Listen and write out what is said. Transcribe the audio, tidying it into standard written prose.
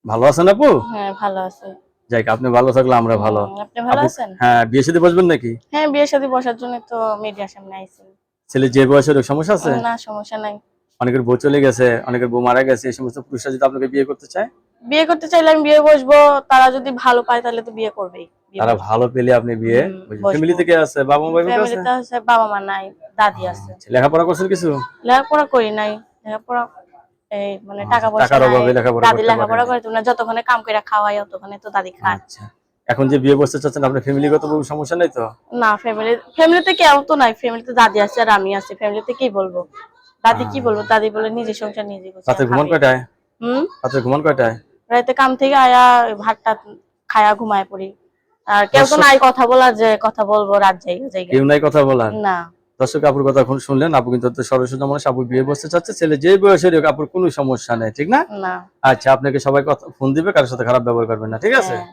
ভালো আছেন আপু? হ্যাঁ ভালো আছে। যাক, আপনি ভালো থাকলে আমরা ভালো। আপনি ভালো আপু, আছেন? হ্যাঁ, বিয়ে শাদী বসবেন নাকি? হ্যাঁ বিয়ে শাদী বসার জন্য তো মিডিয়ার সামনে আইছি। ছেলে যে বয়সের সমস্যা আছে? না সমস্যা নাই। অনেকের বউ চলে গেছে, অনেকের বউ মারা গেছে, এই সমস্ত পুরুষরা যদি আপনাকে বিয়ে করতে চায়? বিয়ে করতে চাইলে আমি বিয়ে বসবো, তারা যদি ভালো পায় তাহলে তো বিয়ে করবেই। বিয়ে তারা বসবো। ভালো পেলে আপনি বিয়ে বসবেন। বসবো। ফ্যামিলি থেকে আছে, বাবা মা ভাই আছে? ফ্যামিলিতে আছে বাবা মা নাই, দাদি আছে। লেখাপড়া করছেন কিছু? লেখাপড়া করি নাই। লেখাপড়া এই মানে টাকা পয়সা টাকার নাই। অভাবে লেখাপড়া দাদি করতে পারেন লেখাপড়া না। করে তোমরা যতক্ষণে কাম করে খাওয়াই ততক্ষণে তো দাদি খায়। আচ্ছা, এখন যে বিয়ে বসতে চাচ্ছেন আপনার ফ্যামিলিগত কোনো সমস্যা নাই তো? না ফ্যামিলিতে কেউ তো নাই, ফ্যামিলিতে দাদি আছে আর আমি আছি, ফ্যামিলিতে কি বলবো? দাদি কি বলবো? দাদি বলে নিজের সংসার নিজে করছে। রাতে ঘুমান কয়টায়? হুম। রাতে ঘুমান কয়টায়? রাতে কাম থেকে আয়া ভাতটা খায়া ঘুমায় পড়ি। আর কেউ তো দর্শক, নাই কথা বলার যে কথা বলবো রাত জায়গা। কেউ নাই কথা বলার? না। দর্শক, আপুর কথা এখন শুনলেন। আপু কিন্তু সরস্বতী মানুষ, আপু বিয়ে বসতে চাচ্ছে, ছেলে যে বয়সের হোক, আপুর কোনো সমস্যা নেই, ঠিক না? না। আচ্ছা, আপনাকে সবাই কথা ফোন দিবে, কারোর সাথে খারাপ ব্যবহার করবেন না, ঠিক আছে? হ্যাঁ।